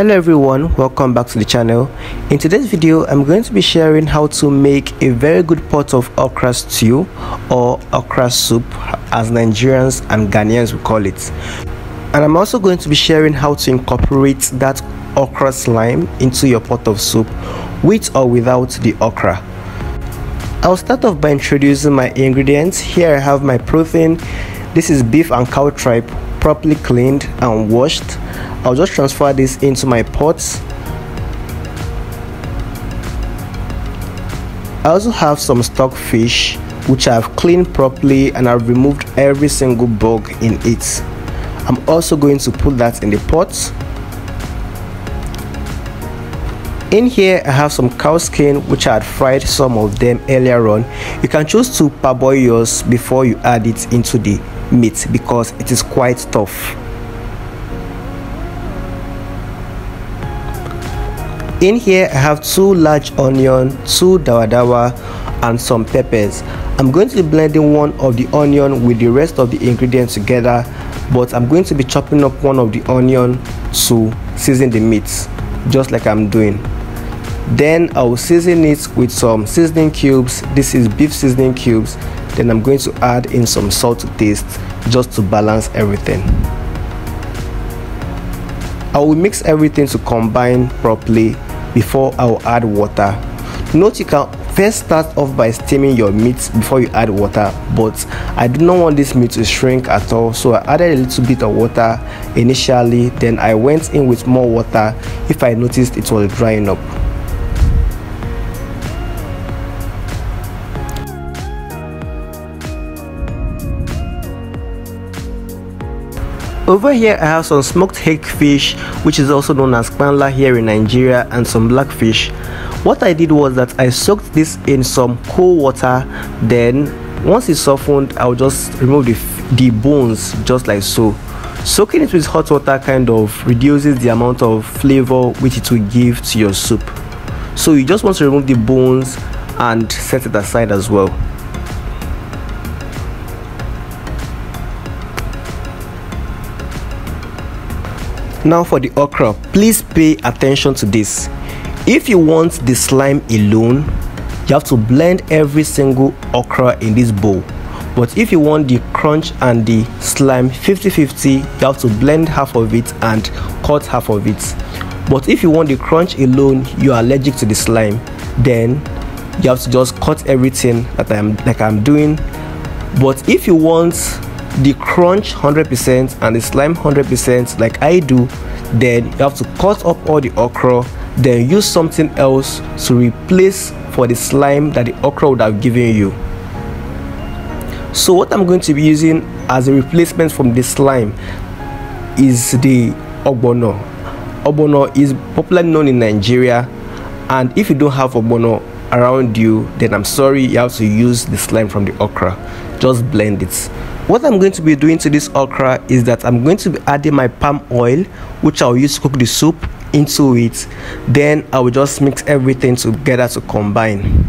Hello everyone, welcome back to the channel. In today's video I'm going to be sharing how to make a very good pot of okra stew or okra soup as Nigerians and Ghanaians will call it. And I'm also going to be sharing how to incorporate that okra slime into your pot of soup with or without the okra. I'll start off by introducing my ingredients. Here I have my protein. This is beef and cow tripe, properly cleaned and washed. I'll just transfer this into my pots. I also have some stock fish which I've cleaned properly and I've removed every single bug in it. I'm also going to put that in the pot. In here I have some cow skin which I had fried some of them earlier on. You can choose to parboil yours before you add it into the meat because it is quite tough. In here I have 2 large onions, 2 dawadawa and some peppers. I'm going to be blending one of the onion with the rest of the ingredients together, but I'm going to be chopping up one of the onion to season the meat just like I'm doing. Then I will season it with some seasoning cubes. This is beef seasoning cubes. Then I'm going to add in some salt to taste just to balance everything. I will mix everything to combine properly before I will add water. Note you can first start off by steaming your meat before you add water, but I do not want this meat to shrink at all, so I added a little bit of water initially, then I went in with more water if I noticed it was drying up. Over here I have some smoked hagfish, which is also known as kpanla here in Nigeria, and some blackfish. What I did was that I soaked this in some cold water, then once it softened I'll just remove the bones just like so. Soaking it with hot water kind of reduces the amount of flavor which it will give to your soup. So you just want to remove the bones and set it aside as well. Now for the okra, please pay attention to this. If you want the slime alone, you have to blend every single okra in this bowl. But if you want the crunch and the slime 50-50, you have to blend half of it and cut half of it. But if you want the crunch alone, you are allergic to the slime, then you have to just cut everything like I'm doing. But if you want the crunch 100% and the slime 100% like I do, then you have to cut up all the okra, then use something else to replace for the slime that the okra would have given you. So what I'm going to be using as a replacement from the slime is the Ogbonno. Ogbonno is popularly known in Nigeria, and if you don't have Ogbonno around you, then I'm sorry, you have to use the slime from the okra. Just blend it. What I'm going to be doing to this okra is that I'm going to be adding my palm oil, which I'll use to cook the soup, into it. Then I will just mix everything together to combine.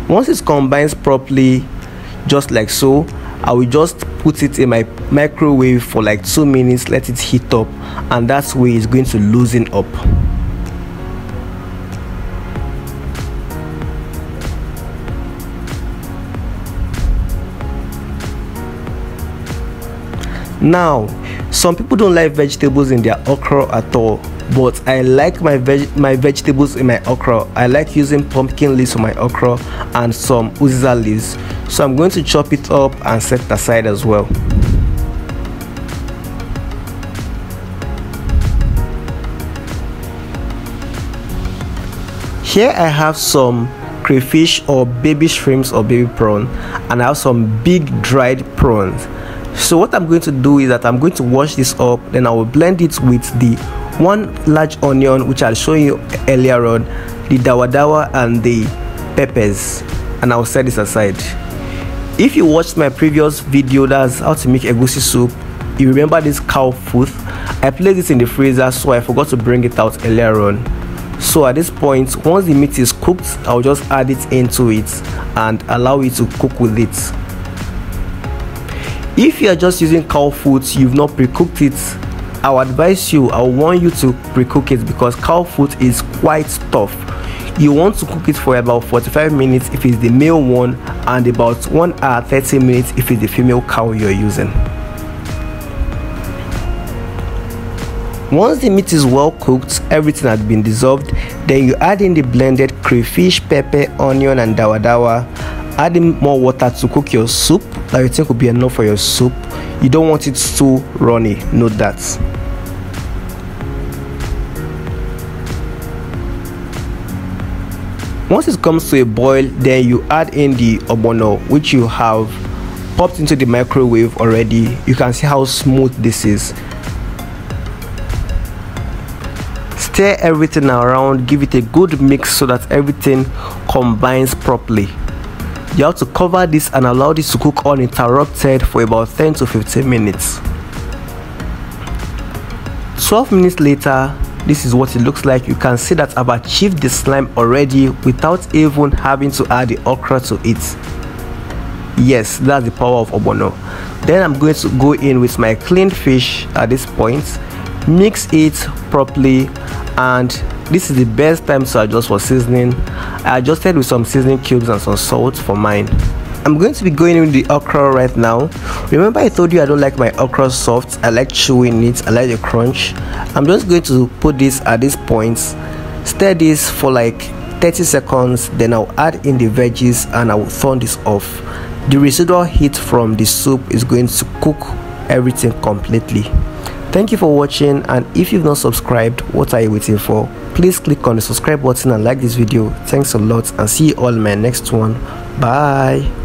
Once it combines properly, just like so, I will just put it in my microwave for like 2 minutes, let it heat up, and that's where it's going to loosen up. Now, some people don't like vegetables in their okra at all, but I like my vegetables in my okra. I like using pumpkin leaves for my okra and some Uziza leaves. So I'm going to chop it up and set it aside as well. Here I have some crayfish or baby shrimps or baby prawn, and I have some big dried prawns. So what I'm going to do is that I'm going to wash this up, then I will blend it with the 1 large onion which I'll show you earlier on, the dawadawa and the peppers, and I'll set this aside. If you watched my previous video, that's how to make egusi soup, you remember this cow foot. I placed this in the freezer, so I forgot to bring it out earlier on. So at this point, once the meat is cooked, I'll just add it into it and allow it to cook with it. If you are just using cow foot, you've not pre-cooked it, I would advise you, I want you to pre-cook it because cow foot is quite tough. You want to cook it for about 45 minutes if it's the male one, and about 1 hour 30 minutes if it's the female cow you're using. Once the meat is well cooked, everything has been dissolved, then you add in the blended crayfish, pepper, onion and dawadawa. Add in more water to cook your soup that you think will be enough for your soup. You don't want it too runny, note that. Once it comes to a boil, then you add in the Ogbonno, which you have popped into the microwave already. You can see how smooth this is. Stir everything around, give it a good mix so that everything combines properly. You have to cover this and allow this to cook uninterrupted for about 10 to 15 minutes. 12 minutes later, this is what it looks like. You can see that I've achieved the slime already without even having to add the okra to it. Yes, that's the power of Ogbonno. Then I'm going to go in with my cleaned fish at this point, mix it properly, and this is the best time to adjust for seasoning. I adjusted with some seasoning cubes and some salt for mine. I'm going to be going in with the okra right now. Remember I told you I don't like my okra soft, I like chewing it, I like the crunch. I'm just going to put this at this point, stir this for like 30 seconds, then I'll add in the veggies and I will turn this off. The residual heat from the soup is going to cook everything completely. Thank you for watching, and if you've not subscribed, what are you waiting for? Please click on the subscribe button and like this video. Thanks a lot, and see you all in my next one. Bye.